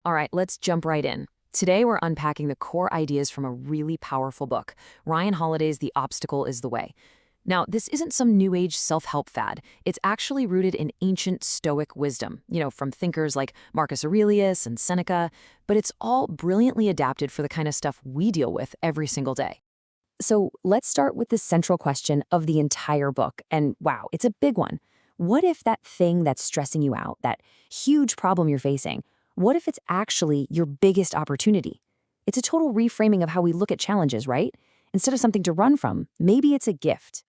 All right, let's jump right in. Today, we're unpacking the core ideas from a really powerful book, Ryan Holiday's The Obstacle is the Way. Now, this isn't some new age self help fad. It's actually rooted in ancient Stoic wisdom, from thinkers like Marcus Aurelius and Seneca, but it's all brilliantly adapted for the kind of stuff we deal with every single day. So let's start with the central question of the entire book. And wow, it's a big one. What if that thing that's stressing you out, that huge problem you're facing, what if it's actually your biggest opportunity? It's a total reframing of how we look at challenges, right? Instead of something to run from, maybe it's a gift.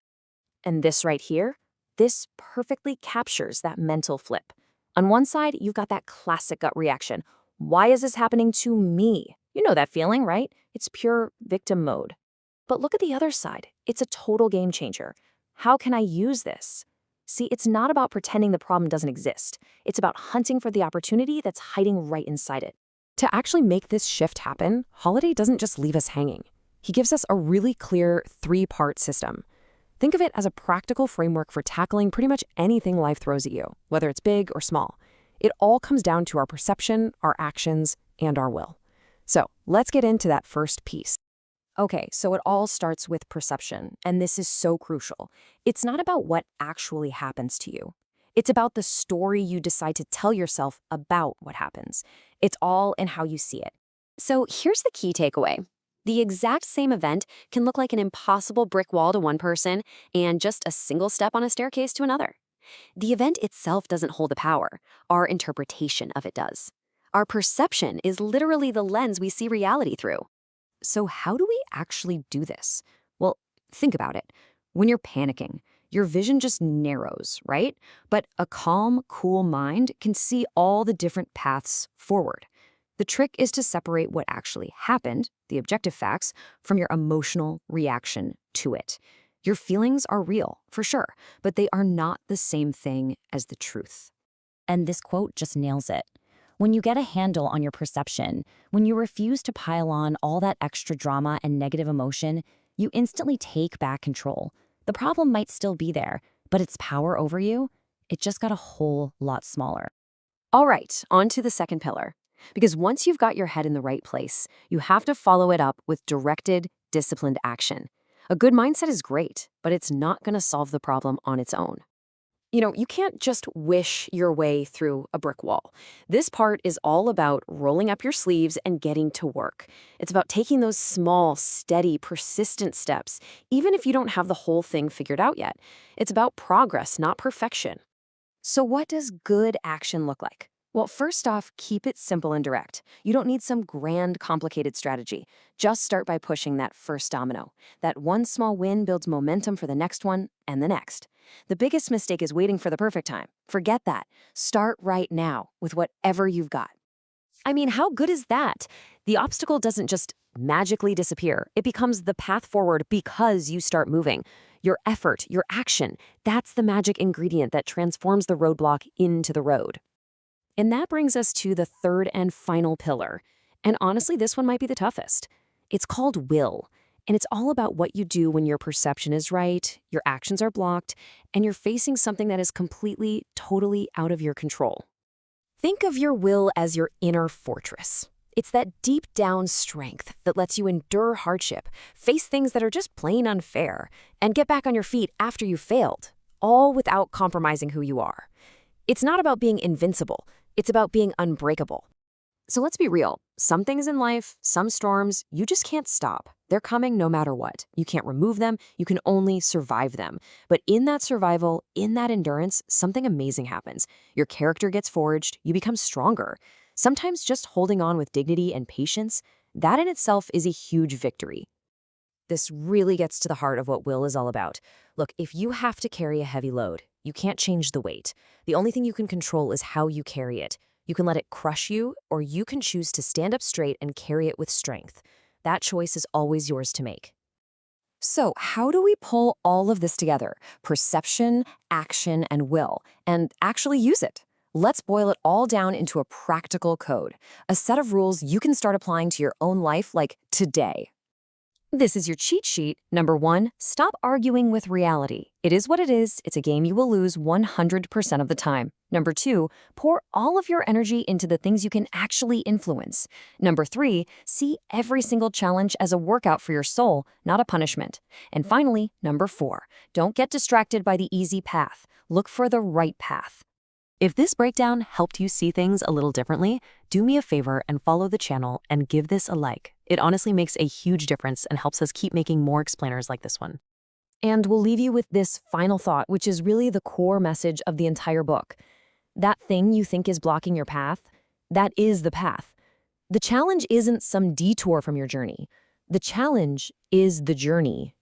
And this right here, this perfectly captures that mental flip. On one side, you've got that classic gut reaction. Why is this happening to me? You know that feeling, right? It's pure victim mode. But look at the other side. It's a total game changer. How can I use this? See, it's not about pretending the problem doesn't exist. It's about hunting for the opportunity that's hiding right inside it. To actually make this shift happen, Holiday doesn't just leave us hanging. He gives us a really clear three-part system. Think of it as a practical framework for tackling pretty much anything life throws at you, whether it's big or small. It all comes down to our perception, our actions, and our will. So let's get into that first piece. Okay, so it all starts with perception, and this is so crucial. It's not about what actually happens to you. It's about the story you decide to tell yourself about what happens. It's all in how you see it. So here's the key takeaway. The exact same event can look like an impossible brick wall to one person and just a single step on a staircase to another. The event itself doesn't hold the power. Our interpretation of it does. Our perception is literally the lens we see reality through. So how do we actually do this? Well, think about it. When you're panicking, your vision just narrows, right? But a calm, cool mind can see all the different paths forward. The trick is to separate what actually happened, the objective facts, from your emotional reaction to it. Your feelings are real, for sure, but they are not the same thing as the truth. And this quote just nails it. When you get a handle on your perception, when you refuse to pile on all that extra drama and negative emotion, you instantly take back control. The problem might still be there, but its power over you, it just got a whole lot smaller. All right, on to the second pillar. Because once you've got your head in the right place, you have to follow it up with directed, disciplined action. A good mindset is great, but it's not going to solve the problem on its own. You can't just wish your way through a brick wall. This part is all about rolling up your sleeves and getting to work. It's about taking those small, steady, persistent steps, even if you don't have the whole thing figured out yet. It's about progress, not perfection. So what does good action look like? Well, first off, keep it simple and direct. You don't need some grand, complicated strategy. Just start by pushing that first domino. That one small win builds momentum for the next one and the next. The biggest mistake is waiting for the perfect time. Forget that. Start right now with whatever you've got. I mean, how good is that? The obstacle doesn't just magically disappear. It becomes the path forward because you start moving. Your effort, your action, that's the magic ingredient that transforms the roadblock into the road. And that brings us to the third and final pillar. And honestly, this one might be the toughest. It's called will. And it's all about what you do when your perception is right, your actions are blocked, and you're facing something that is completely, totally out of your control. Think of your will as your inner fortress. It's that deep down strength that lets you endure hardship, face things that are just plain unfair, and get back on your feet after you've failed, all without compromising who you are. It's not about being invincible. It's about being unbreakable. So let's be real. Some things in life, some storms, you just can't stop. They're coming no matter what. You can't remove them. You can only survive them. But in that survival, in that endurance, something amazing happens. Your character gets forged. You become stronger. Sometimes just holding on with dignity and patience, that in itself is a huge victory. This really gets to the heart of what will is all about. Look, if you have to carry a heavy load, you can't change the weight. The only thing you can control is how you carry it. You can let it crush you, or you can choose to stand up straight and carry it with strength. That choice is always yours to make. So, how do we pull all of this together? Perception, action, and will, and actually use it? Let's boil it all down into a practical code, a set of rules you can start applying to your own life like today. This is your cheat sheet. Number 1, stop arguing with reality. It is what it is. It's a game you will lose 100% of the time. Number 2, pour all of your energy into the things you can actually influence. Number 3, see every single challenge as a workout for your soul, not a punishment. And finally, number 4, don't get distracted by the easy path. Look for the right path. If this breakdown helped you see things a little differently, do me a favor and follow the channel and give this a like. It honestly makes a huge difference and helps us keep making more explainers like this one. And we'll leave you with this final thought, which is really the core message of the entire book. That thing you think is blocking your path, that is the path. The challenge isn't some detour from your journey. The challenge is the journey.